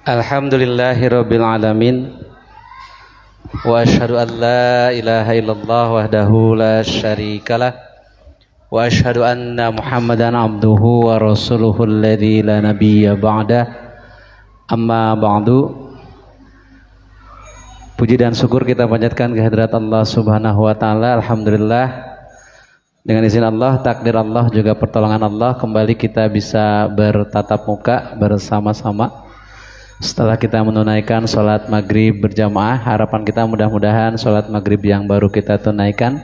Alhamdulillahirabbil alamin wa asyhadu an la ilaha illallah wahdahu la syarikalah wa asyhadu anna Muhammadan abduhu wa rasuluhu alladzi la nabiyya ba'da. Amma ba'du. Puji dan syukur kita panjatkan kehadirat Allah Subhanahu wa taala. Alhamdulillah, dengan izin Allah, takdir Allah, juga pertolongan Allah, kembali kita bisa bertatap muka bersama-sama setelah kita menunaikan sholat maghrib berjamaah. Harapan kita mudah-mudahan sholat maghrib yang baru kita tunaikan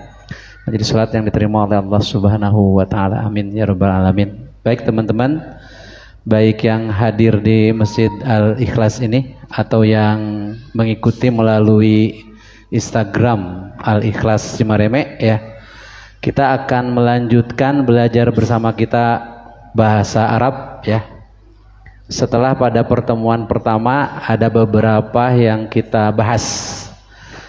menjadi sholat yang diterima oleh Allah Subhanahu wa ta'ala. Amin ya rabbal alamin. Baik teman-teman, baik yang hadir di Masjid Al-Ikhlas ini atau yang mengikuti melalui Instagram Al-Ikhlas Cimareme ya, kita akan melanjutkan belajar bersama kita bahasa Arab ya. Setelah pada pertemuan pertama ada beberapa yang kita bahas.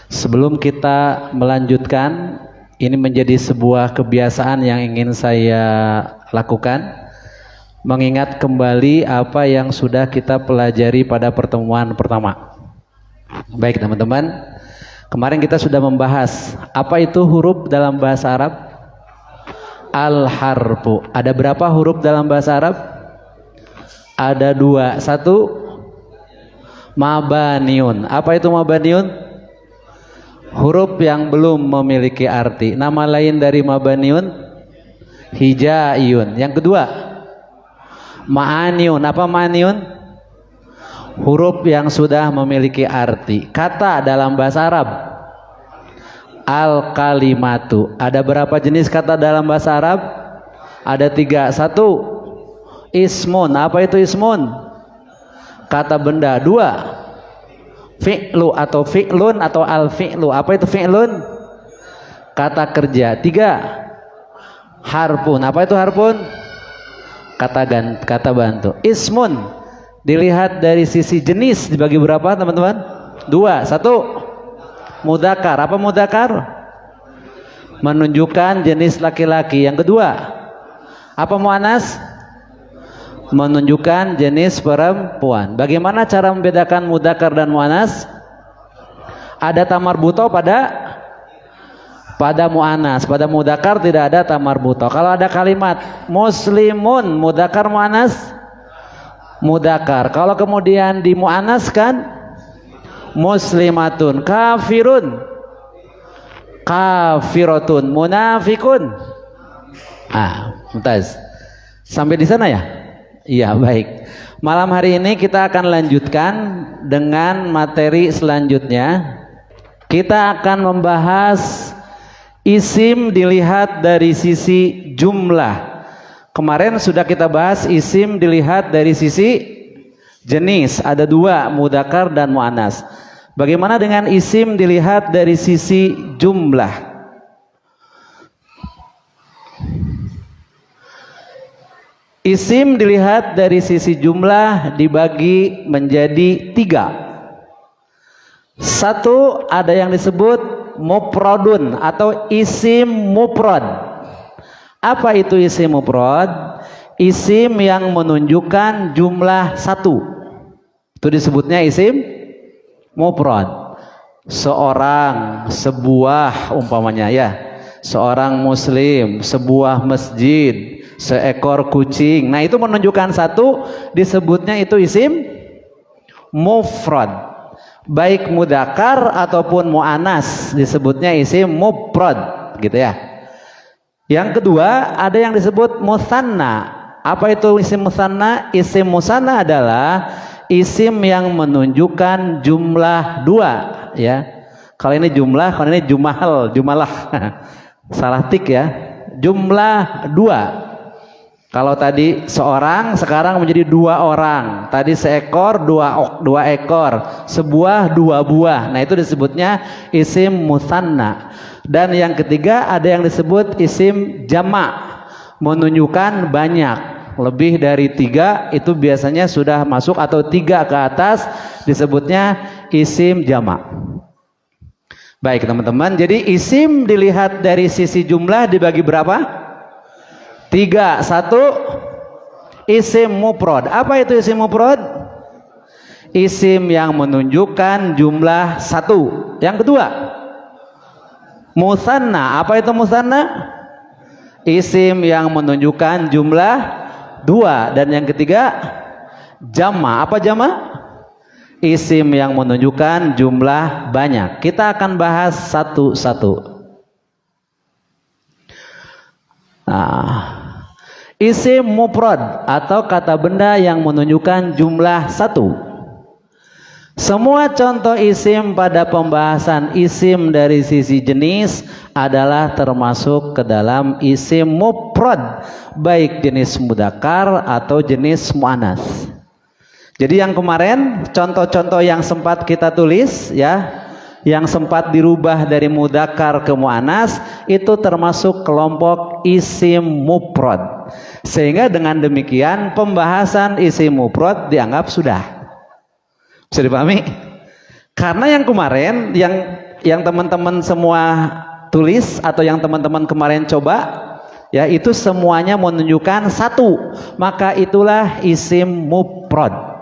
Sebelum kita melanjutkan, ini menjadi sebuah kebiasaan yang ingin saya lakukan, mengingat kembali apa yang sudah kita pelajari pada pertemuan pertama. Baik teman-teman, kemarin kita sudah membahas apa itu huruf dalam bahasa Arab. Al-harfu. Ada berapa huruf dalam bahasa Arab? Ada dua. Satu, mabaniun. Apa itu mabaniun? Huruf yang belum memiliki arti. Nama lain dari mabaniun, hijaiyun. Yang kedua, ma'aniun. Apa ma'aniun? Huruf yang sudah memiliki arti. Kata dalam bahasa Arab, al-kalimatu. Ada berapa jenis kata dalam bahasa Arab? Ada tiga. Satu, ismun. Apa itu ismun? Kata benda. Dua, fi'lu atau fi'lun atau al-fi'lu. Apa itu fi'lun? Kata kerja. Tiga, harfun. Apa itu harfun? Kata bantu. Ismun dilihat dari sisi jenis dibagi berapa teman-teman? Dua. Satu, mudakar. Apa mudakar? Menunjukkan jenis laki-laki. Yang kedua, apa muannas? Menunjukkan jenis perempuan. Bagaimana cara membedakan mudakar dan muannas? Ada tamarbuto pada muannas. Pada mudakar tidak ada tamarbuto. Kalau ada kalimat muslimun, mudakar muannas? Mudakar. Kalau kemudian dimuannaskan, muslimatun. Kafirun, kafiratun. Munafikun. Mumtaz. Sampai di sana ya? Iya, baik. Malam hari ini kita akan lanjutkan dengan materi selanjutnya. Kita akan membahas isim dilihat dari sisi jumlah. Kemarin sudah kita bahas isim dilihat dari sisi jenis. Ada dua, mudakar dan muannas. Bagaimana dengan isim dilihat dari sisi jumlah? Isim dilihat dari sisi jumlah dibagi menjadi tiga. Satu, ada yang disebut mufradun atau isim mufrad. Apa itu isim mufrad? Isim yang menunjukkan jumlah satu. Itu disebutnya isim mufrad. Seorang, sebuah umpamanya ya. Seorang muslim, sebuah masjid, seekor kucing. Nah, itu menunjukkan satu, disebutnya itu isim mufrad. Baik mudakar ataupun muannas disebutnya isim mufrad, gitu ya. Yang kedua, ada yang disebut musanna. Apa itu isim musanna? Isim musanna adalah isim yang menunjukkan jumlah dua, ya. Kalau ini jumlah, kalau ini jumalah. Salah tik ya. Jumlah dua. Kalau tadi seorang, sekarang menjadi dua orang. Tadi seekor, dua ekor. Sebuah, dua buah. Nah, itu disebutnya isim musanna. Dan yang ketiga, ada yang disebut isim jama', menunjukkan banyak. Lebih dari tiga itu biasanya sudah masuk, atau tiga ke atas disebutnya isim jama'. Baik teman-teman, jadi isim dilihat dari sisi jumlah dibagi berapa? Tiga. Satu, isim mufrad. Apa itu isim mufrad? isim yang menunjukkan jumlah satu. Yang kedua, musanna. Apa itu musanna? Isim yang menunjukkan jumlah dua. Dan yang ketiga, jama. Apa jama? Isim yang menunjukkan jumlah banyak. Kita akan bahas satu-satu. Nah, isim mufrad atau kata benda yang menunjukkan jumlah satu. Semua contoh isim pada pembahasan isim dari sisi jenis adalah termasuk ke dalam isim mufrad, baik jenis mudzakkar atau jenis muannats. Jadi yang kemarin contoh-contoh yang sempat kita tulis ya, yang sempat dirubah dari mudzakkar ke muannats itu termasuk kelompok isim mufrad. Sehingga dengan demikian pembahasan isim mufrad dianggap sudah. Bisa dipahami? Karena yang kemarin yang teman-teman semua tulis atau yang teman-teman kemarin coba ya, itu semuanya menunjukkan satu, maka itulah isim mufrad.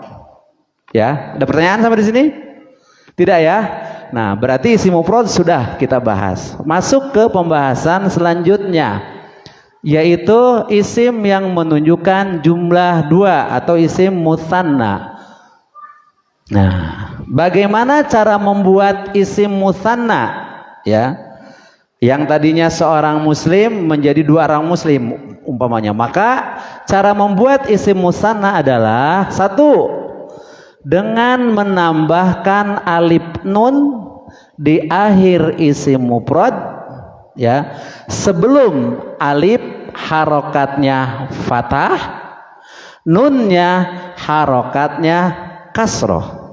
Ya, ada pertanyaan sampai di sini? Tidak ya? Nah, berarti isim mufrad sudah kita bahas. Masuk ke pembahasan selanjutnya, yaitu isim yang menunjukkan jumlah dua atau isim musanna. Nah, bagaimana cara membuat isim musanna? Ya, yang tadinya seorang muslim menjadi dua orang muslim umpamanya. Maka cara membuat isim musanna adalah satu, dengan menambahkan alif nun di akhir isim mufrad ya, sebelum alif harokatnya fathah, nunnya harokatnya kasroh.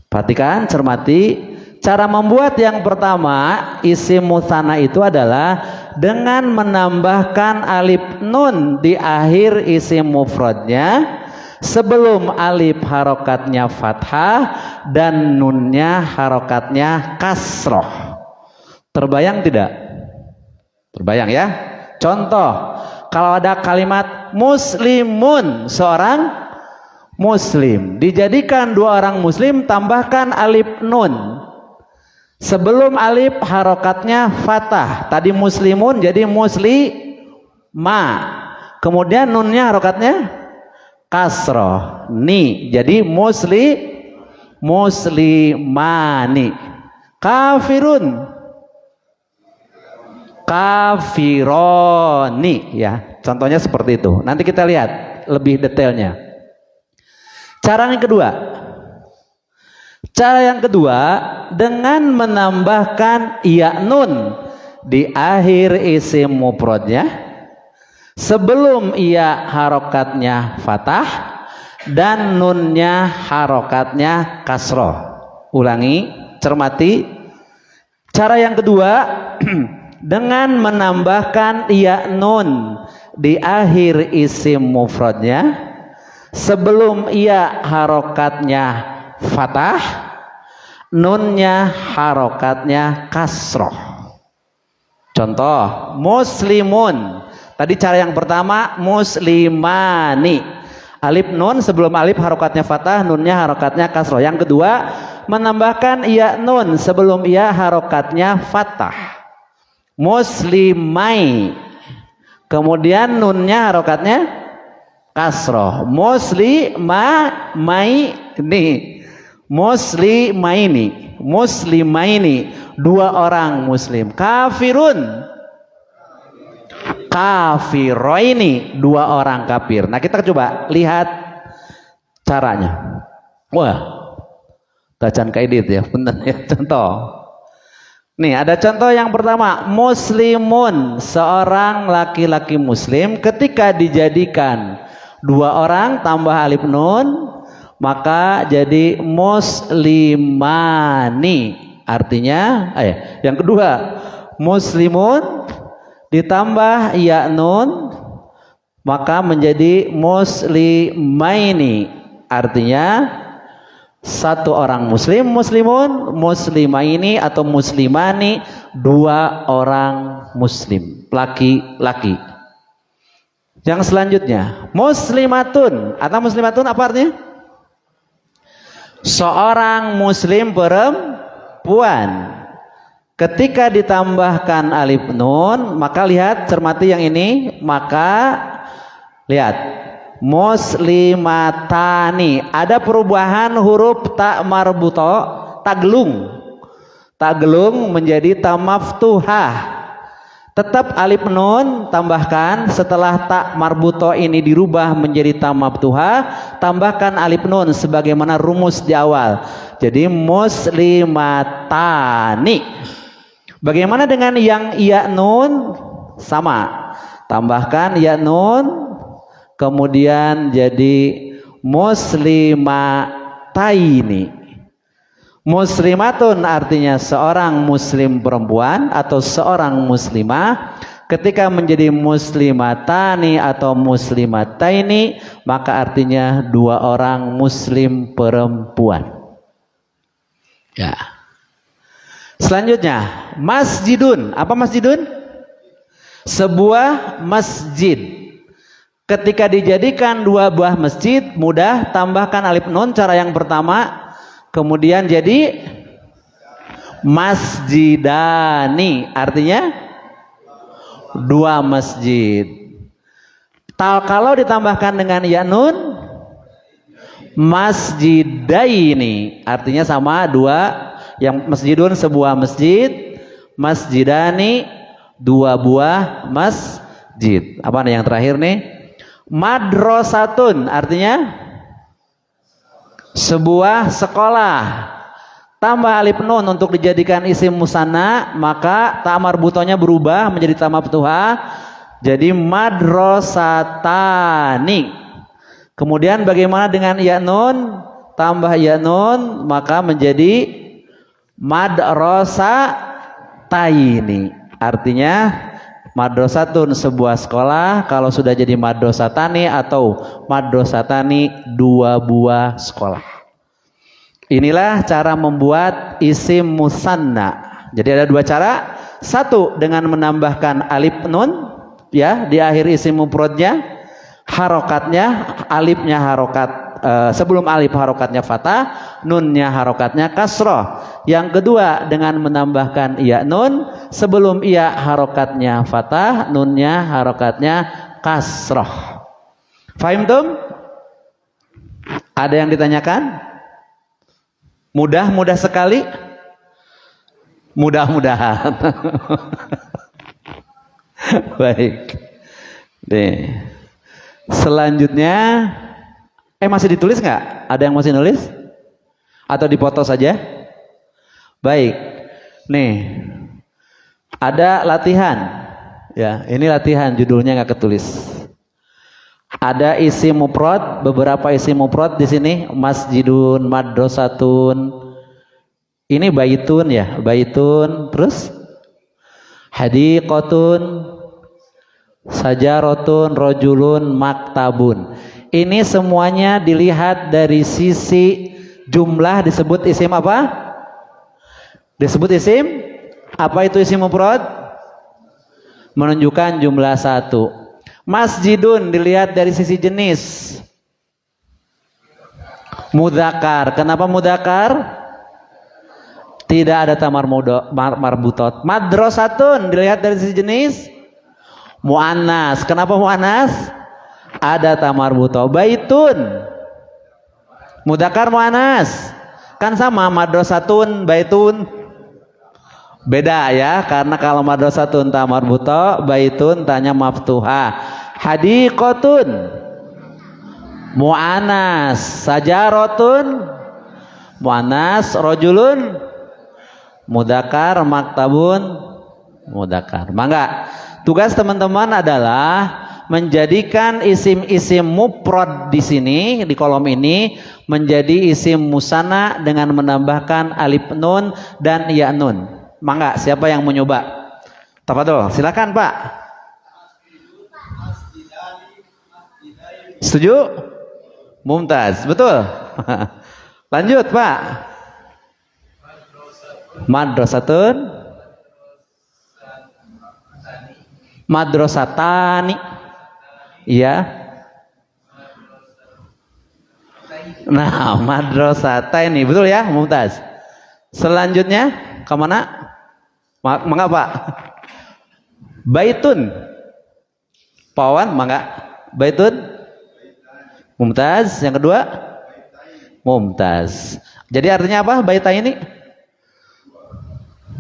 Perhatikan, cermati. Cara membuat yang pertama isim musanna itu adalah dengan menambahkan alif nun di akhir isim mufradnya sebelum alif harokatnya fathah dan nunnya harokatnya kasroh. Terbayang tidak? Terbayang ya? Contoh, kalau ada kalimat muslimun, seorang muslim, dijadikan dua orang muslim, tambahkan alif nun sebelum alif harokatnya fathah. Tadi muslimun jadi muslima, kemudian nunnya harokatnya kasroh, ni jadi muslimani. Kafirun, kafironi ya, contohnya seperti itu. Nanti kita lihat lebih detailnya. Cara yang kedua dengan menambahkan ya nun di akhir isim mufradnya sebelum ya harokatnya fathah dan nunnya harokatnya kasroh. Ulangi, cermati. Cara yang kedua dengan menambahkan ya nun di akhir isim mufradnya sebelum ya harokatnya fathah, nunnya harokatnya kasroh. Contoh, muslimun. Tadi cara yang pertama muslimani, alif nun sebelum alif harokatnya fathah, nunnya harokatnya kasroh. Yang kedua menambahkan ya nun sebelum ya harokatnya fathah, muslimai, kemudian nunnya harokatnya kasroh, muslimaini, dua orang muslim. Kafirun, kafiroini, dua orang kafir. Nah, kita coba lihat caranya. Wah, tacan kaidit ya, benar ya. Contoh, nih ada contoh yang pertama, muslimun, seorang laki-laki muslim. Ketika dijadikan dua orang tambah alif nun, maka jadi muslimani. Artinya yang kedua, muslimun ditambah ya nun maka menjadi muslimaini. Artinya satu orang muslim, muslimun, muslimaini atau muslimani, dua orang muslim, laki-laki. Yang selanjutnya, muslimatun atau muslimatun apa artinya? seorang muslim perempuan. Ketika ditambahkan alif nun, maka lihat, cermati yang ini, maka lihat, muslimatani, ada perubahan huruf ta marbuto, taglung menjadi ta maftuhah. Tetap alif nun tambahkan, setelah ta marbuto ini dirubah menjadi ta maftuhah, tambahkan alif nun sebagaimana rumus di awal. Jadi muslimatani. Bagaimana dengan yang ya nun? Sama, tambahkan ya nun, kemudian jadi muslimataini. Muslimatun artinya seorang muslim perempuan atau seorang muslimah. Ketika menjadi muslimatani atau muslimataini, maka artinya dua orang muslim perempuan. Ya. Selanjutnya, masjidun. Apa masjidun? Sebuah masjid. Ketika dijadikan dua buah masjid, mudah, tambahkan alif nun cara yang pertama, kemudian jadi masjidani, artinya dua masjid. Kalau ditambahkan dengan ya nun, masjidaini, artinya sama, dua. Yang masjidun sebuah masjid, masjidani dua buah masjid. Apa nih yang terakhir nih? Madrasatun artinya sebuah sekolah. Tambah alif nun untuk dijadikan isim musanna, maka ta marbutonya berubah menjadi ta maftuhah, jadi madrasatani. Kemudian bagaimana dengan ya nun? Tambah ya nun maka menjadi madrasataini, artinya madrasatun sebuah sekolah. Kalau sudah jadi madrasatani atau madrasatani dua buah sekolah. Inilah cara membuat isim musanna. Jadi ada dua cara. Satu dengan menambahkan alif nun ya di akhir isim mufradnya, harokatnya alifnya harokat sebelum alif harokatnya fathah, nunnya harokatnya kasroh. Yang kedua dengan menambahkan iya nun, sebelum iya harokatnya fathah, nunnya harokatnya kasroh. Fahim tum? Ada yang ditanyakan? Mudah sekali. Mudah-mudahan. Baik. Nih. Selanjutnya, masih ditulis nggak? Ada yang masih nulis? Atau dipoto saja? Baik. Nih, ada latihan. Ya, ini latihan, judulnya nggak ketulis. Ada isim mufrad, beberapa isim mufrad di sini, masjidun, madrasatun. Ini baitun ya, baitun, terus hadiqatun, sajaratun, rojulun, maktabun. Ini semuanya dilihat dari sisi jumlah, disebut isim apa? Disebut isim apa? Itu isim mufrad, menunjukkan jumlah satu. Masjidun dilihat dari sisi jenis, mudzakkar. Kenapa mudzakkar? Tidak ada tamar marbutot. Madrasatun dilihat dari sisi jenis, muannas. Kenapa muannas? Ada tamar marbuto. Baitun mudzakkar muannas, kan sama, madrasatun baitun beda ya, karena kalau madrasatun ta marbuto, baitun tanya maftuha. Hadiqatun muannas, sajaratun muannas, rojulun mudzakkar, maktabun mudzakkar. Mangga tugas teman-teman adalah menjadikan isim-isim mufrad di sini, di kolom ini, menjadi isim musanna dengan menambahkan alif nun dan ya nun. Mangga, siapa yang mau nyoba? Tafadhol, silakan Pak. Setuju? Mumtaz, betul. Lanjut Pak. Madrasatun, madrasatani. Iya. Nah, madrasataini, betul ya, Mumtaz. Selanjutnya kemana? Mengapa? Baitun. Pawan, mangga. Baitun. Mumtaz. Yang kedua? Mumtaz. Jadi artinya apa? Baitaini?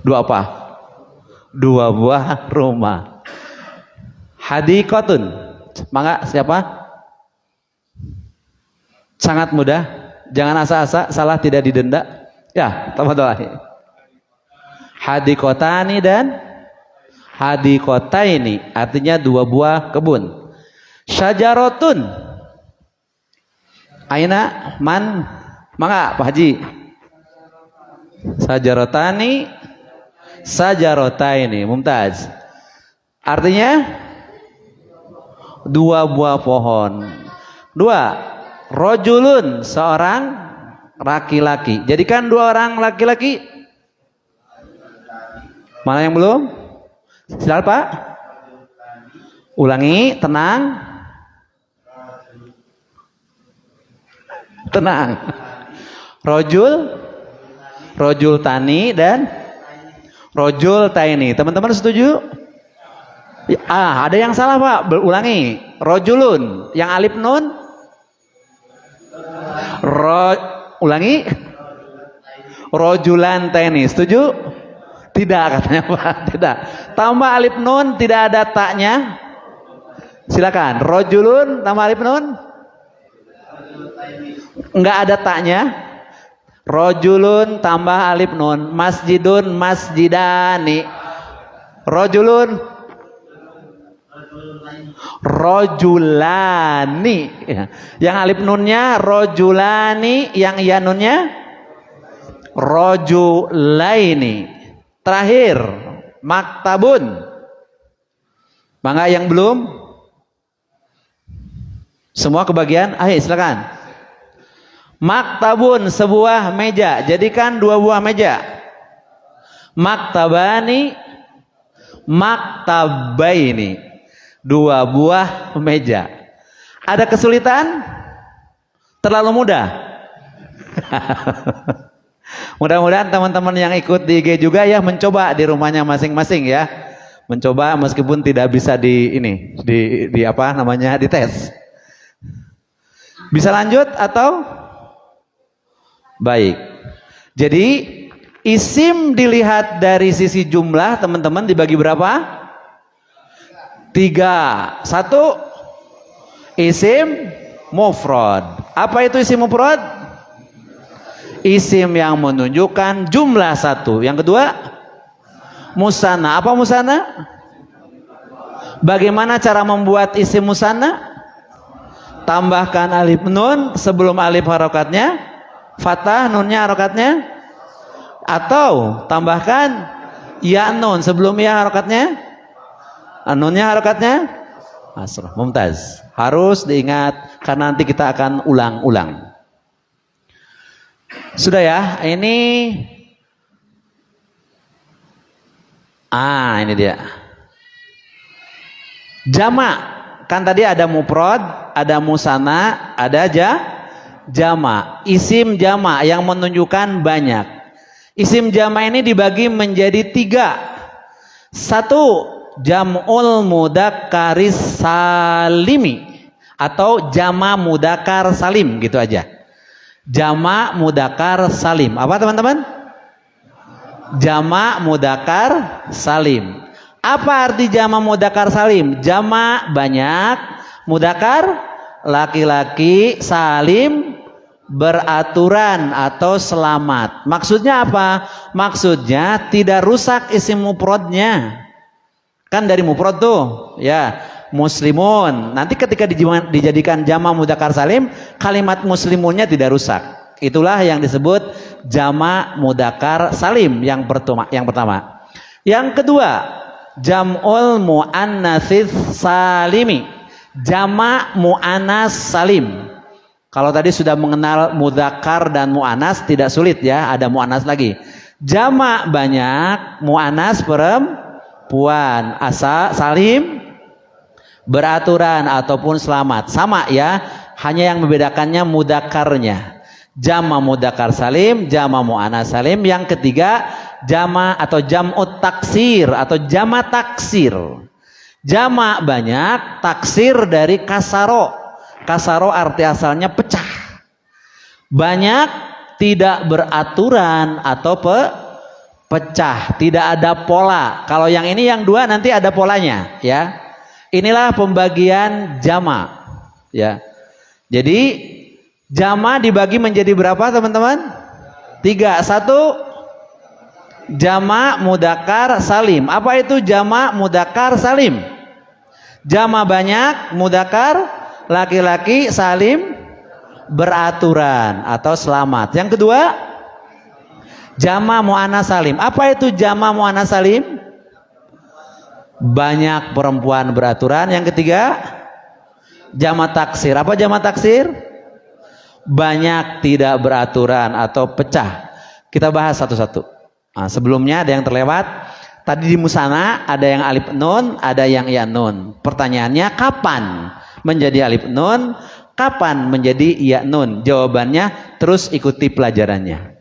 Dua apa? Dua buah rumah. Hadiqatun. Mangga, siapa? Sangat mudah. Jangan asa-asa, salah tidak didenda. Ya, tafadhol. Hadiqatani dan hadiqataini, artinya dua buah kebun. Syajaratun. Aina man? Mangga, Pak Haji. Sajaratani, sajarataini. Mumtaz. Artinya dua buah pohon. Dua. Rojulun, seorang laki-laki. Jadikan dua orang laki-laki. Mana yang belum? Silakan Pak. Ulangi, tenang. Tenang. Rojul tani dan rojul taini. Teman-teman setuju? Ada yang salah Pak. Ulangi. Rojulun, yang alif nun. Ulangi. Rojulan taini. Setuju? Tidak katanya Pak. Tidak. Tambah alif nun, tidak ada taknya. Silakan. Rojulun tambah alif nun. Enggak ada taknya. Rojulun tambah alif nun. Masjidun, masjidani. Rojulun, rojulani. Yang alif nunnya rojulani, yang iya nunnya rojulaini. Terakhir, maktabun. Mangga yang belum? Semua kebagian? Ayo silakan. Maktabun, sebuah meja. Jadikan dua buah meja. Maktabani, maktabaini. Dua buah meja. Ada kesulitan? Terlalu mudah? Mudah-mudahan teman-teman yang ikut di IG juga ya mencoba di rumahnya masing-masing ya. Mencoba meskipun tidak bisa di apa namanya, dites. Bisa lanjut atau? Baik. Jadi isim dilihat dari sisi jumlah, teman-teman dibagi berapa? 3. 1 isim mufrad. Apa itu isim mufrad? Isim yang menunjukkan jumlah 1. Yang kedua, musanna. Apa musanna? Bagaimana cara membuat isim musanna? Tambahkan alif nun sebelum alif harokatnya, fathah nunnya harokatnya, atau tambahkan ya nun sebelum ya harokatnya, nunnya harokatnya asrah. Mumtaz. Harus diingat karena nanti kita akan ulang-ulang. Sudah ya, ini ini dia. Jama'. Kan tadi ada mufrad, ada musanna, ada jama'. Isim jama' yang menunjukkan banyak. Isim jama' ini dibagi menjadi 3. 1 jam'ul mudakkaris salimi atau jama' mudakkar salim, gitu aja. Jama' mudakkar salim. Apa teman-teman? Jama' mudakkar salim. Apa arti jama' mudakkar salim? Jama' banyak, mudakkar laki-laki, salim beraturan atau selamat. Maksudnya apa? Maksudnya tidak rusak isim mufradnya. Kan dari mufrad tuh, ya, muslimun. Nanti ketika dijadikan jama' mudzakkar salim, kalimat muslimunnya tidak rusak. Itulah yang disebut jama' mudzakkar salim yang pertama. Yang kedua, jam'ul muannatsis salimi. Jama' muannas salim. Kalau tadi sudah mengenal mudzakkar dan muannas, tidak sulit ya, ada muannas lagi. Jama' banyak, muannas perempuan, salim beraturan ataupun selamat. Sama ya, hanya yang membedakannya mudzakarnya. jama mudzakkar salim, jama muannats salim. Yang ketiga jama atau jam'ut taksir atau jama taksir. Jama banyak, taksir dari kasaro. Kasaro arti asalnya pecah. Banyak, tidak beraturan atau pecah, tidak ada pola. Kalau yang ini yang dua nanti ada polanya, ya. Inilah pembagian jama, ya. Jadi jama dibagi menjadi berapa, teman-teman? 3. 1 jama mudzakkar salim. Apa itu jama mudzakkar salim? Jama banyak, mudzakkar laki-laki, salim beraturan atau selamat. Yang kedua jama muannats salim. Apa itu jama muannats salim? Banyak perempuan beraturan. Yang ketiga jama taksir. Apa jama taksir? Banyak tidak beraturan atau pecah. Kita bahas satu-satu. Nah, sebelumnya ada yang terlewat. Tadi di musana ada yang alif nun, ada yang ya nun. Pertanyaannya kapan menjadi alif nun? Kapan menjadi ya nun? Jawabannya terus ikuti pelajarannya.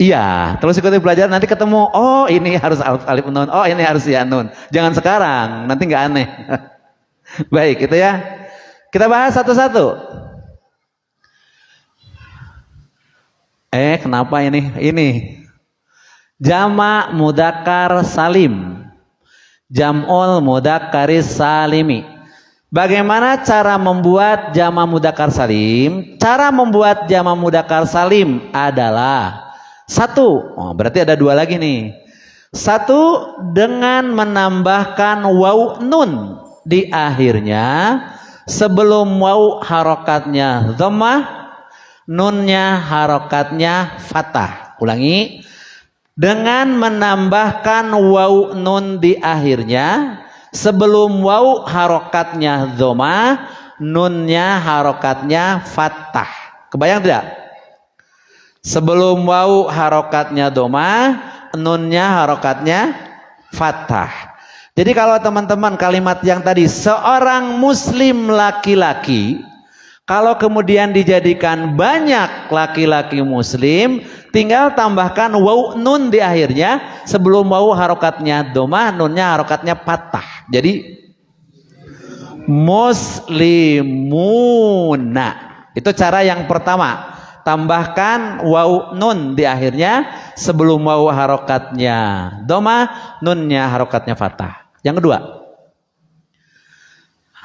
Iya, terus ikuti pelajaran, nanti ketemu. Oh, ini harus alif nun. Oh, ini harus ya nun. Jangan sekarang, nanti nggak aneh. Baik, itu ya. Kita bahas satu-satu. Kenapa ini? Ini jama mudzakkar salim, jam'ul mudzakkaris salimi. Bagaimana cara membuat jama mudzakkar salim? Cara membuat jama mudzakkar salim adalah 1. Oh, berarti ada 2 lagi nih. 1 dengan menambahkan waw nun di akhirnya. Sebelum waw harokatnya dhammah, nunnya harokatnya fathah. Ulangi. Dengan menambahkan waw nun di akhirnya, sebelum waw harokatnya dhammah, nunnya harokatnya fathah. Kebayang tidak? Sebelum waw harokatnya dhammah, nunnya harokatnya fathah. Jadi kalau teman-teman kalimat yang tadi seorang muslim laki-laki, kalau kemudian dijadikan banyak laki-laki muslim, tinggal tambahkan waw nun di akhirnya. Sebelum waw harokatnya dhammah, nunnya harokatnya fathah. Jadi muslimuna. Itu cara yang pertama. Tambahkan waw nun di akhirnya. Sebelum waw harokatnya dhammah, nunnya harokatnya fathah. Yang kedua,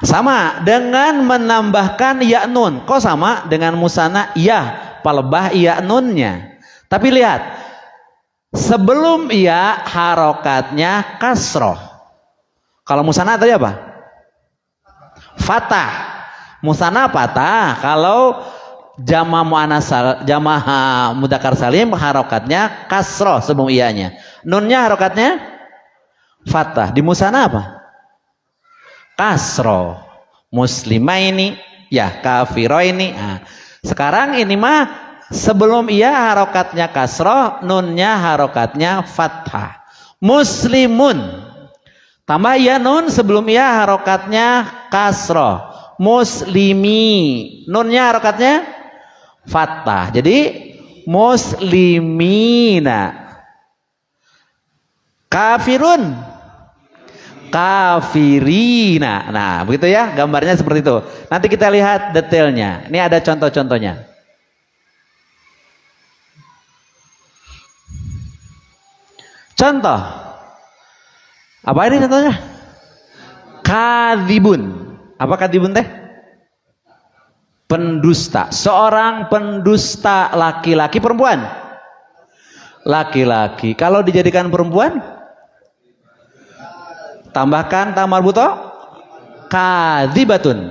sama dengan menambahkan ya nun. Kok sama dengan musana? Ya, palebah ya nunnya. Tapi lihat, sebelum ya harokatnya kasroh. Kalau musana tadi apa? Fathah. Musana fathah. Kalau jama muannats jama mudzakkar salim harokatnya kasroh sebelum iyanya. Nunnya harokatnya fathah. Di musana apa? Kasroh. Muslimaini, ya kafiroini. Nah, sekarang ini mah sebelum iya harokatnya kasroh, nunnya harokatnya fathah. Muslimun. Tambah iya nun, sebelum iya harokatnya kasroh. Muslimi. Nunnya harokatnya fathah. Jadi muslimina. Kafirun. Kafirina. Nah, begitu ya, gambarnya seperti itu. Nanti kita lihat detailnya. Ini ada contoh-contohnya. Contoh. Apa ini contohnya? Kadzibun. Apa kadzibun teh? Pendusta. Seorang pendusta laki-laki, perempuan? Laki-laki. Kalau dijadikan perempuan? Tambahkan ta marbuto. Kadzibatun.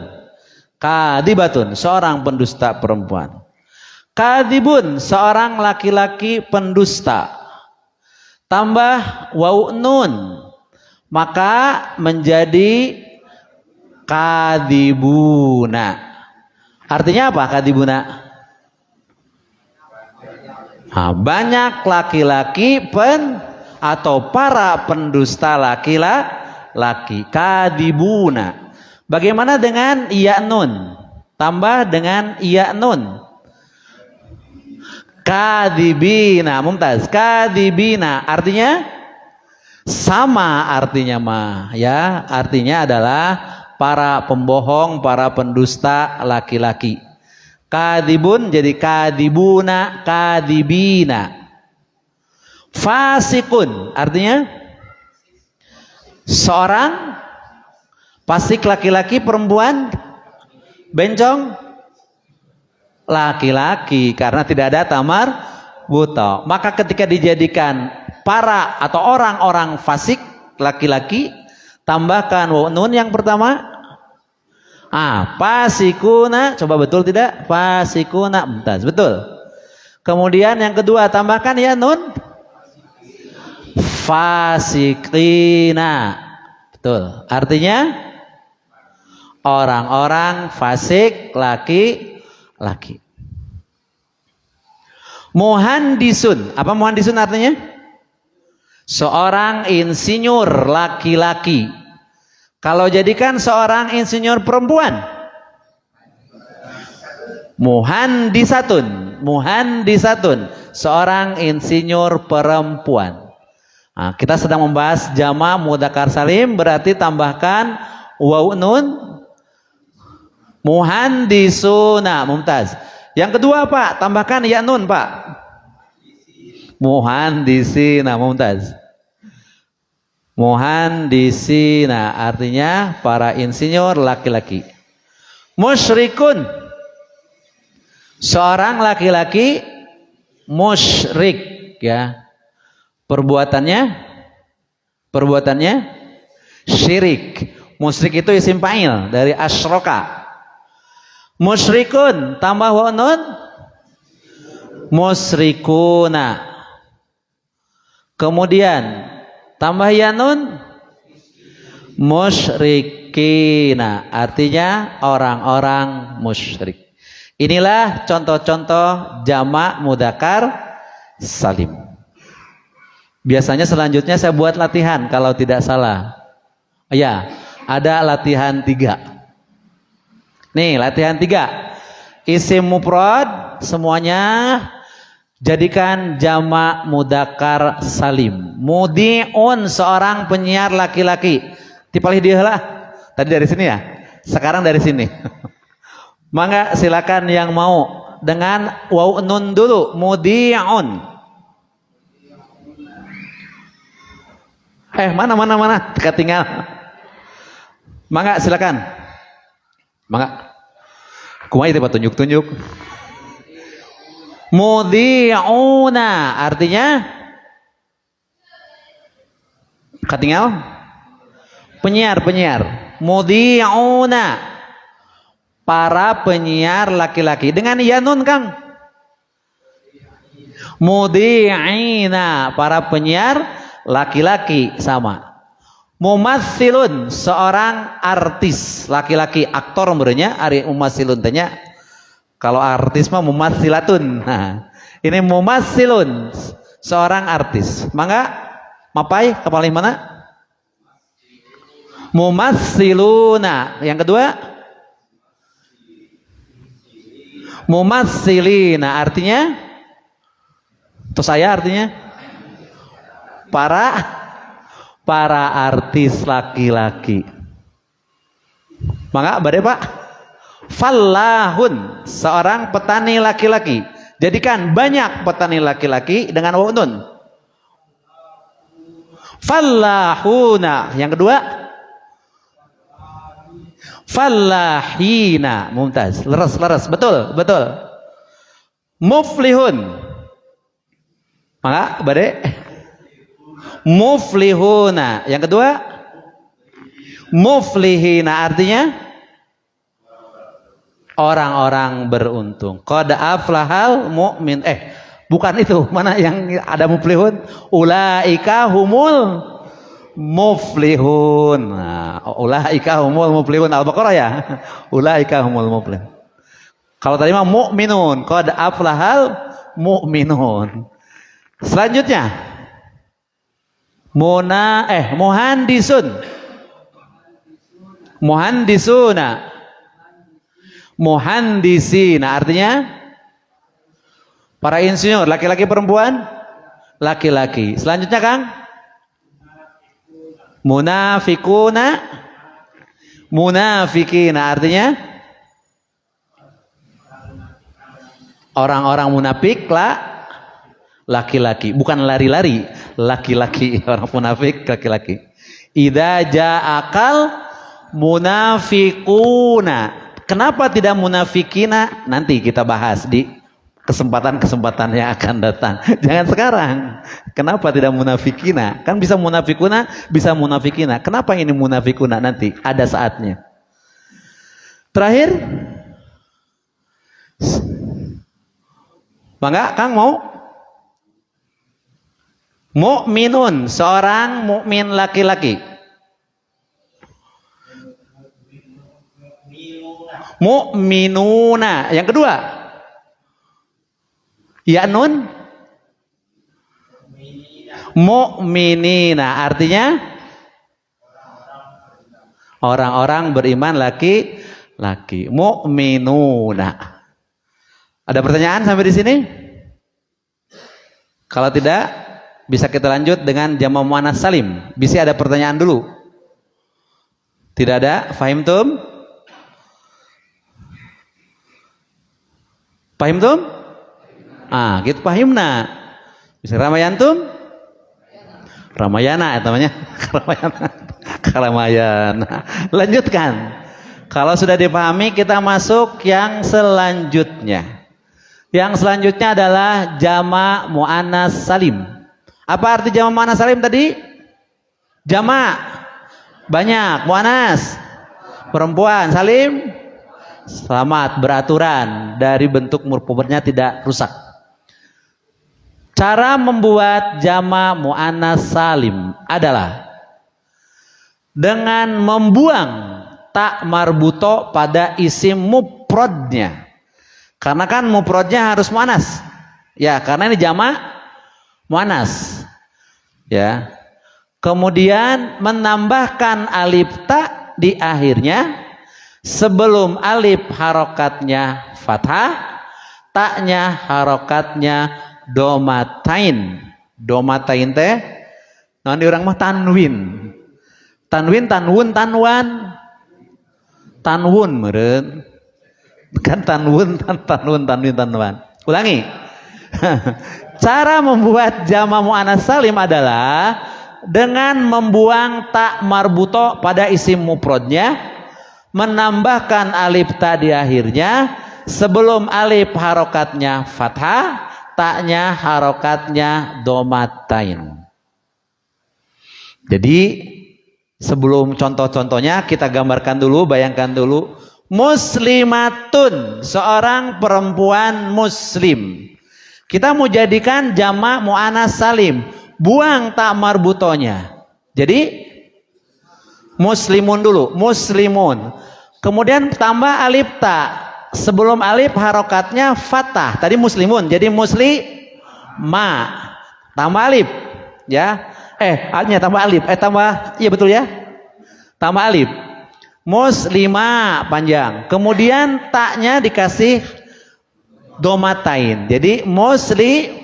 Kadzibatun. Seorang pendusta perempuan. Kadzibun. Seorang laki-laki pendusta. Tambah waw nun. Maka menjadi kadzibuna. Artinya apa kadzibuna? Nah, banyak laki-laki atau para pendusta laki-laki. Kadzibuna. Bagaimana dengan iya nun? Tambah dengan iya nun. Kadibina, mumtaz. Kadibina artinya sama artinya mah ya, artinya adalah para pembohong, para pendusta laki-laki. Kadibun jadi kadibuna, kadibina. Fasikun artinya seorang fasik laki-laki, perempuan bencong laki-laki, karena tidak ada tamar buta. Maka ketika dijadikan para atau orang-orang fasik laki-laki, tambahkan waw nun yang pertama. Fasikuna, coba betul tidak? Fasikuna, betul. Kemudian yang kedua tambahkan ya nun. Fasikina, betul. Artinya orang-orang fasik laki-laki. Muhandisun, apa muhandisun artinya? Seorang insinyur laki-laki. Kalau jadikan seorang insinyur perempuan, muhandisatun, seorang insinyur perempuan. Nah, kita sedang membahas jama' mudzakkar salim, berarti tambahkan waw nun. Muhandisuna, mumtaz. Yang kedua Pak, tambahkan ya nun Pak. Muhandisina, mumtaz. Muhandisina artinya para insinyur laki-laki. Musyrikun, seorang laki-laki musyrik ya. Perbuatannya syirik. Musyrik itu isim fa'il dari asyroka. Musyrikun tambah wa nun musyrikuna. Kemudian tambah ya nun musyrikina, artinya orang-orang musyrik. Inilah contoh-contoh jama' mudzakkar salim. Biasanya selanjutnya saya buat latihan kalau tidak salah. Ya, ada latihan 3. Nih, latihan 3. Isim mufrad semuanya jadikan jama' mudzakkar salim. Mudiun, seorang penyiar laki-laki. Tipalih dia lah. Tadi dari sini ya. Sekarang dari sini. Mangga silakan yang mau dengan waw nun dulu. Mudiun. Mana ketinggal. Mangga silakan. Mangga. Kumaha itu tunjuk-tunjuk. Mudhi'una artinya ketinggal. Penyiar. Mudhi'una, para penyiar laki-laki. Dengan ya nun Kang. Mudhi'ina, para penyiar laki-laki sama. Mumassilun, seorang artis laki-laki, aktor berenya ari mumassilun tanya. Kalau artis mah mumassilatun. Nah, ini mumassilun, seorang artis. Mangga mapai kepalih mana? Mumassiluna. Yang kedua mumassilina, artinya itu saya artinya para artis laki-laki. Mangga bade Pak. Fallahun, seorang petani laki-laki. Jadikan banyak petani laki-laki dengan waw nun. Fallahuna. Yang kedua fallahina, mumtaz. Leres, betul. Muflihun. Mangga bade. Muflihuna. Yang kedua muflihina, artinya orang-orang beruntung. Qad aflahal mu'min. Bukan itu. Mana yang ada muflihun? Ulaika humul muflihun. Nah, ulaika humul muflihun Al-Baqarah ya. Ulaika humul muflihun. Kalau tadi mah mu'minun. Qad aflahal mu'minun. Selanjutnya muhandisuna, muhandisina, artinya Para insinyur, laki-laki perempuan? Laki-laki. Selanjutnya Kang? Munafikuna. Munafikina artinya orang-orang munafik laki-laki, bukan lari-lari, laki-laki. Orang munafik laki-laki. Idza ja'akal munafikuna. Kenapa tidak munafikina? Nanti kita bahas di kesempatan-kesempatan yang akan datang. Jangan sekarang. Kenapa tidak munafikina? Kan bisa munafikuna, bisa munafikina. Kenapa ini munafikuna? Nanti ada saatnya. Terakhir, Bangga, Kang mau? Mukminun, seorang mukmin laki-laki. Mukminuna. Yang kedua, ya nun. Mukminina artinya orang-orang beriman laki-laki. Mukminuna. Ada pertanyaan sampai di sini? Kalau tidak, bisa kita lanjut dengan jamak muannas salim. Bisa ada pertanyaan dulu. Tidak ada? Fahimtum? Fahimtum? Ah, gitu fahimna. Bisa ramayantum? Ramayana namanya. Ramayana. Lanjutkan. Kalau sudah dipahami, kita masuk yang selanjutnya. Yang selanjutnya adalah jamak muannas salim. Apa arti jamak muannas salim tadi? Jamak banyak, muannas perempuan, salim selamat, beraturan, dari bentuk mufradnya tidak rusak. Cara membuat jamak muannas salim adalah dengan membuang tak marbuto pada isim mufradnya. Karena kan mufradnya harus muannas. Ya, karena ini jamak muannas. Ya. Kemudian menambahkan alif ta di akhirnya sebelum alif harokatnya fathah, taknya harokatnya domatain. Domatain teh non di orang mah tanwin. Tanwin, tanwun, tanwan. Tanwun meureun. Kan tanwun, tanwin, tanwan. Ulangi. Cara membuat jamak muannas salim adalah dengan membuang tak marbuto pada isim mufradnya, menambahkan alif ta di akhirnya, sebelum alif harokatnya fathah, taknya harokatnya domatain. Jadi sebelum contoh-contohnya kita gambarkan dulu, bayangkan dulu. Muslimatun, seorang perempuan muslim. Kita mau jadikan jamak muannas salim, buang tak marbutonya. Jadi muslimun dulu, muslimun. Kemudian tambah alif ta. Sebelum alif harokatnya fathah. Tadi muslimun, jadi muslima. Tambah alif, ya. Alifnya tambah alif. Tambah, iya betul ya. Tambah alif. Muslima panjang. Kemudian taknya dikasih domatain. Jadi muslimatun.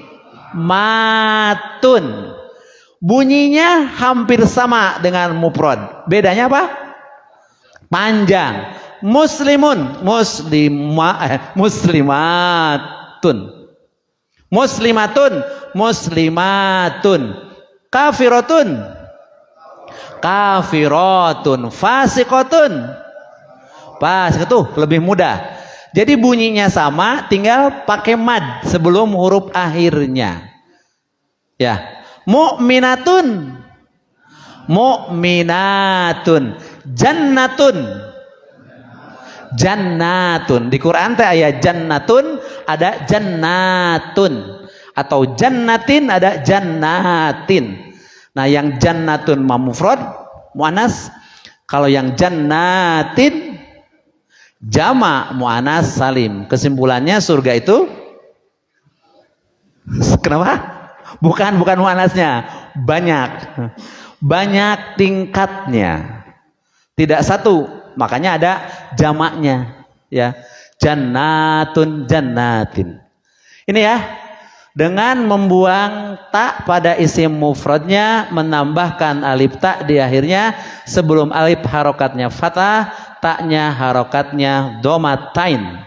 Bunyinya hampir sama dengan mufrad. Bedanya apa? Panjang. Muslimun, muslimatun. Muslimatun, muslimatun. Kafiratun, kafiratun. Fasiqatun, tuh lebih mudah. Jadi bunyinya sama, tinggal pakai mad sebelum huruf akhirnya. Ya. Mu'minatun, mu'minatun. Jannatun, jannatun. Di Quran teh aya jannatun, ada jannatun. Atau jannatin, ada jannatin. Nah, yang jannatun mufrad muannas, kalau yang jannatin jamak muannas salim. Kesimpulannya surga itu kenapa? Bukan muannasnya, banyak tingkatnya, tidak satu, makanya ada jamaknya, ya. Jannatun, jannatin. Ini ya, Dengan membuang ta pada isim mufradnya, menambahkan alif ta di akhirnya, sebelum alif harokatnya fathah, taknya harokatnya domatain.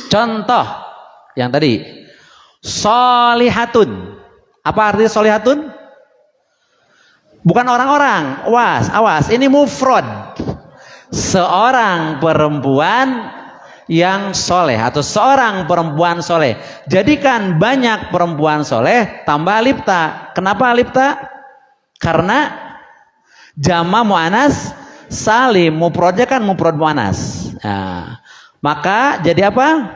Contoh yang tadi, solihatun. Apa artinya solihatun? Bukan orang-orang. Awas, ini mufrad. Seorang perempuan yang soleh atau seorang perempuan soleh. Jadikan banyak perempuan soleh tambah alif ta. Kenapa alif ta? Karena jama muannas salim, mufradnya kan mufrad muannas. Nah, maka jadi apa?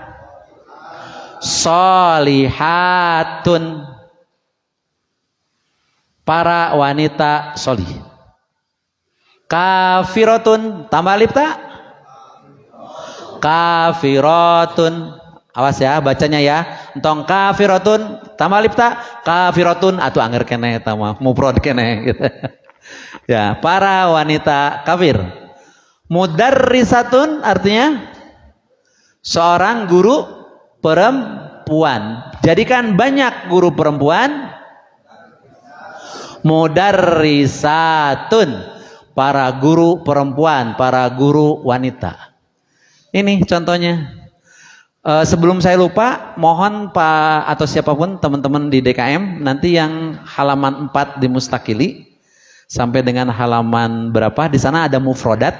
Solihatun, para wanita solih. Kafiratun, tambah alif ta? Kafiratun, awas ya bacanya ya, entong kafiratun tambah alif ta, kafiratun atuh anger kene tama mufrad kene gitu. Ya, para wanita kafir. Mudarrisatun artinya seorang guru perempuan. Jadikan banyak guru perempuan. Mudarrisatun, para guru perempuan, para guru wanita. Ini contohnya. Sebelum saya lupa, mohon Pak atau siapapun teman-teman di DKM, nanti yang halaman 4 di Mustakili sampai dengan halaman berapa, di sana ada mufrodat.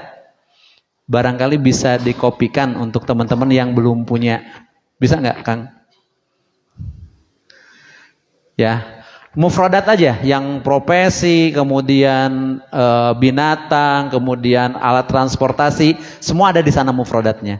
Barangkali bisa dikopikan untuk teman-teman yang belum punya. Bisa nggak, Kang? Ya, mufrodat aja, yang profesi, kemudian binatang, kemudian alat transportasi, semua ada di sana mufrodatnya.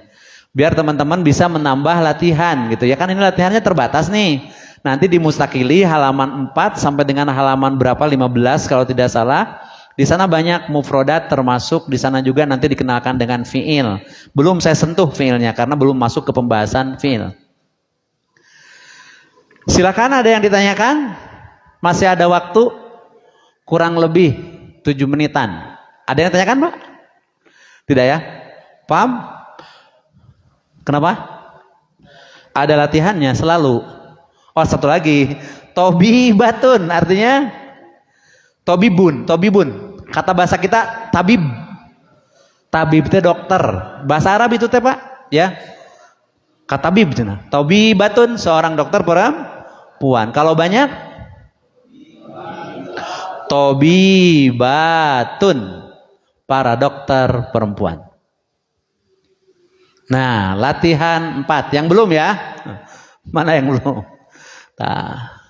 Biar teman-teman bisa menambah latihan gitu ya, kan ini latihannya terbatas nih. Nanti di Mustakili halaman 4 sampai dengan halaman berapa, 15 kalau tidak salah. Di sana banyak mufrodat, termasuk di sana juga nanti dikenalkan dengan fiil. Belum saya sentuh fiilnya karena belum masuk ke pembahasan fiil. Silakan, ada yang ditanyakan? Masih ada waktu kurang lebih 7 menitan. Ada yang tanyakan, Pak? Tidak ya? Paham? Kenapa? Ada latihannya selalu. Oh, satu lagi. Tobibatun artinya tobibun. Kata bahasa kita tabib. Tabib itu dokter. Bahasa Arab itu teh, Pak, ya. Katabib cenah. Tobibatun, seorang dokter perempuan. Kalau banyak tobibatun, para dokter perempuan. Nah, latihan 4 yang belum ya. Mana yang belum? Nah.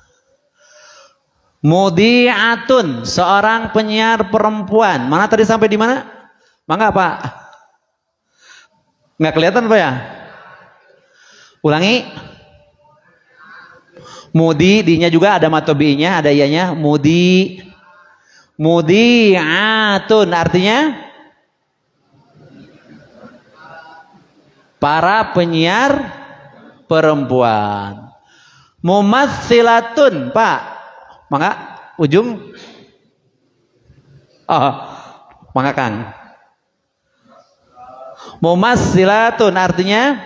Mudiatun, seorang penyiar perempuan. Mana tadi sampai di mana? Mangga, Pak. Nggak kelihatan, Pak ya? Ulangi. Mudi, di-nya juga ada matobi'nya, ada ianya. Mudiatun artinya para penyiar perempuan. Mumatsilatun, Pak. Mangga ujung. Oh, mangga Kang. Mumatsilatun artinya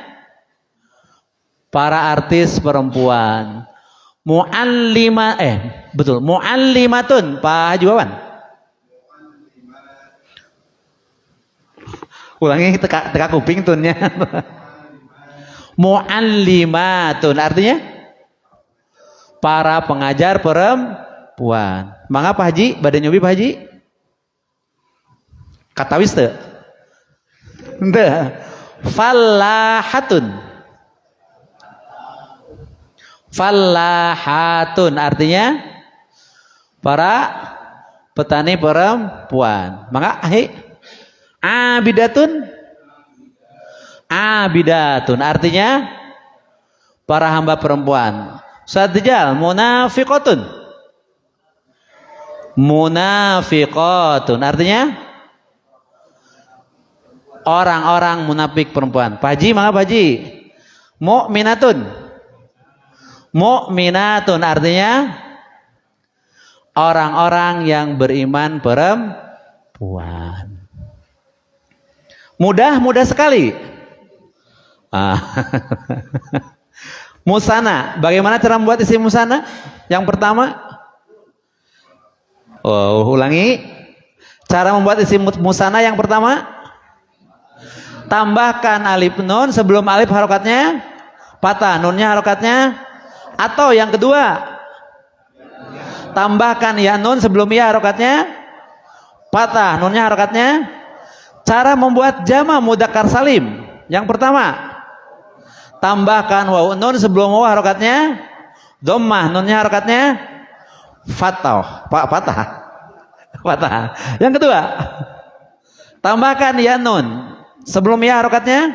para artis perempuan. Muallimatun, Pak Haji Wawan. Ulangi, teka kuping tunnya. Muallimatun artinya para pengajar perempuan. Mangga Pak Haji, badan nyobi Pak Haji. Katawis teu? Henteu. Fallahatun artinya para petani perempuan. Mangga abidatun artinya para hamba perempuan. Sadjal munafiqatun artinya orang-orang munafik perempuan. Pak Haji, mangga Pak Haji. Mu'minatun artinya orang-orang yang beriman perempuan. Mudah sekali. Musana. Bagaimana cara membuat isim musana? Yang pertama, ulangi. Cara membuat isim musana yang pertama, tambahkan alif nun sebelum alif harokatnya patah, nunnya harokatnya. Atau yang kedua, tambahkan ya nun sebelum ya harokatnya patah, nunnya harokatnya. Cara membuat jama mudzakkar salim yang pertama, tambahkan waw nun sebelum waw harokatnya dhammah, nunnya harokatnya patah. Yang kedua, tambahkan ya nun sebelum ya harokatnya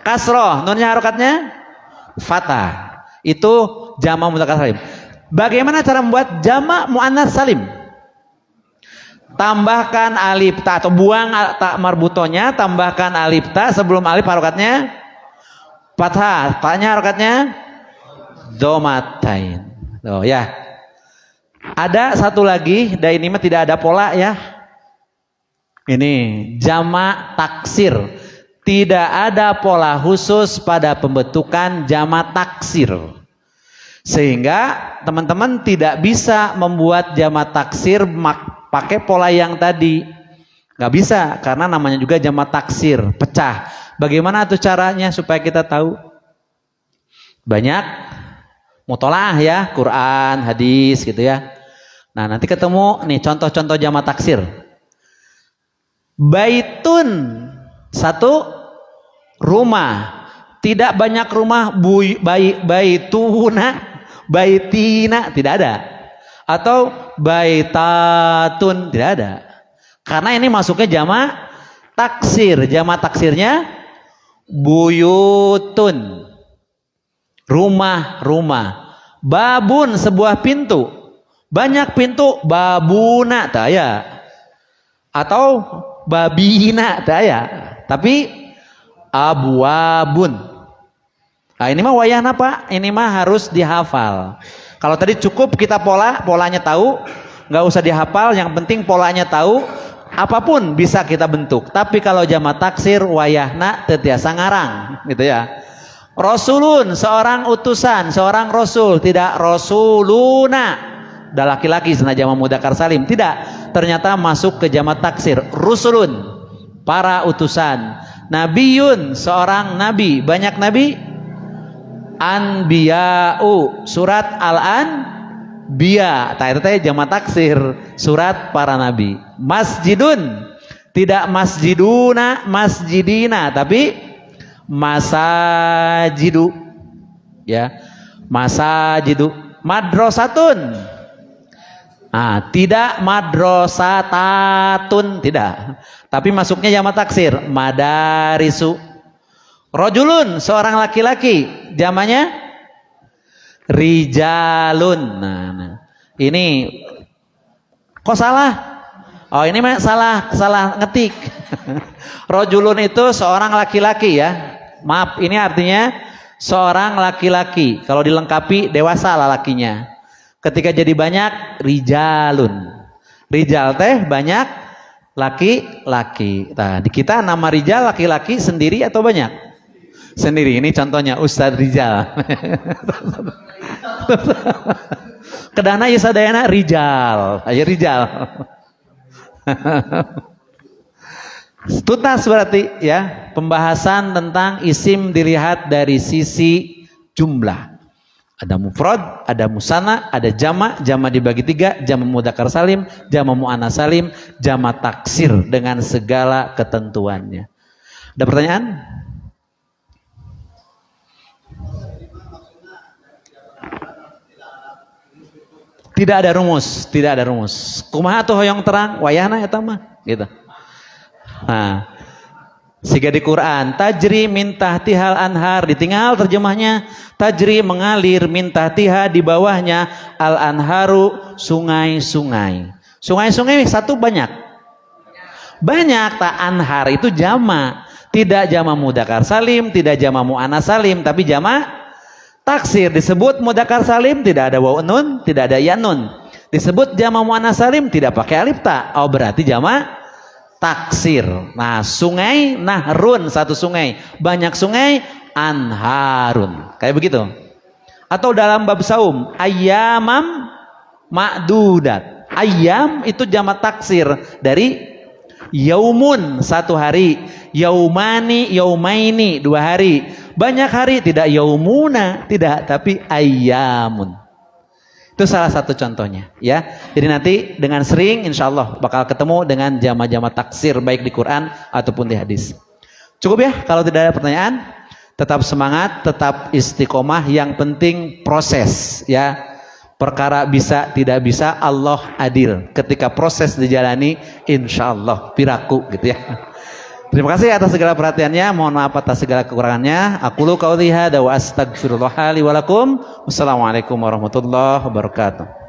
kasroh, nunnya harokatnya fathah. Itu jama mudzakkar salim. Bagaimana cara membuat jama muannats salim? Tambahkan alif ta atau buang ta marbutonya, tambahkan alif ta sebelum alif harokatnya fathah, ta-nya harokatnya dhammatain. Tuh ya. Ada satu lagi, dan ini mah tidak ada pola ya. Ini jama taksir. Tidak ada pola khusus pada pembentukan jama taksir. Sehingga teman-teman tidak bisa membuat jama taksir pakai pola yang tadi. Nggak bisa, karena namanya juga jama taksir, pecah. Bagaimana tuh caranya supaya kita tahu? Banyak mutolaah ya, Quran, hadis gitu ya. Nah nanti ketemu nih contoh-contoh jama taksir. Baitun, satu rumah. Tidak banyak rumah, baituna, baitina, tidak ada. Atau baitatun, tidak ada. Karena ini masuknya jama taksir. Jama taksirnya buyutun, rumah-rumah. Babun, sebuah pintu. Banyak pintu, babuna, tak ya. Atau babina, tak ya. Tapi abwabun. Nah ini mah wayahna Pak, ini mah harus dihafal. Kalau tadi cukup kita polanya tahu, nggak usah dihafal, yang penting polanya tahu, apapun bisa kita bentuk. Tapi kalau jama taksir wayahna tetiasa ngarang, gitu ya. Rasulun, seorang utusan, seorang rasul, tidak rasuluna. Udah laki-laki senajan mudzakkar salim, tidak. Ternyata masuk ke jama taksir. Rusulun, para utusan. Nabiyun, seorang nabi, banyak nabi. Anbiya'u, surat Al-Anbiya, itu teh jama taksir, surat para nabi. Masjidun, tidak masjiduna, masjidina, tapi masajidu, ya, masajidu. Madrasatun, tidak madrasatatun, tidak, tapi masuknya jama taksir, madarisu. Rojulun, seorang laki-laki, jamanya rijalun. Nah, ini kok salah? Oh ini mah salah ngetik. Rojulun itu seorang laki-laki ya. Maaf, ini artinya seorang laki-laki. Kalau dilengkapi dewasa lalakinya. Ketika jadi banyak, rijalun. Rijal teh banyak, laki-laki. Nah, di kita nama rijal laki-laki sendiri atau banyak? Sendiri. Ini contohnya Ustadz Rijal. Kedana ya sadayana rijal. Ayo rijal. Tuntas berarti ya, pembahasan tentang isim dilihat dari sisi jumlah. Ada mufrad, ada musanna, ada jama. Jama dibagi 3, jama mudzakkar salim, jama muannats salim, jama taksir dengan segala ketentuannya. Ada pertanyaan? Tidak ada rumus, tidak ada rumus. Kumaha tuh hoyong terang, wayahna eta mah, gitu. Nah, siga di Quran, tajri min tahtihal anhar, ditinggal terjemahnya, tajri mengalir min tahtiha, di bawahnya al anharu, sungai-sungai. Sungai-sungai satu banyak. Banyak, tak anhar itu jama, tidak jama mudzakkar salim, tidak jama muannats salim, tapi jama taksir. Disebut mudzakkar salim tidak ada waw nun, tidak ada ya nun. Disebut jama muannats salim tidak pakai alif ta. Oh berarti jama taksir. Nah sungai nahrun, satu sungai. Banyak sungai anharun. Kayak begitu. Atau dalam bab saum, ayyamam ma'dudat. Ayyam itu jamak taksir dari yaumun, satu hari, yaumani, yaumaini, dua hari. Banyak hari, tidak yaumuna, tidak, tapi ayyamun. Itu salah satu contohnya, ya. Jadi nanti dengan sering insya Allah bakal ketemu dengan jama-jama taksir baik di Quran ataupun di hadis. Cukup ya, kalau tidak ada pertanyaan, tetap semangat, tetap istiqomah, yang penting proses, ya. Perkara bisa tidak bisa Allah adil. Ketika proses dijalani, insya Allah piraku gitu ya. Terima kasih atas segala perhatiannya. Mohon maaf atas segala kekurangannya. Aqulu qauli hadza wa astaghfirullah li wa lakum. Wassalamualaikum warahmatullahi wabarakatuh.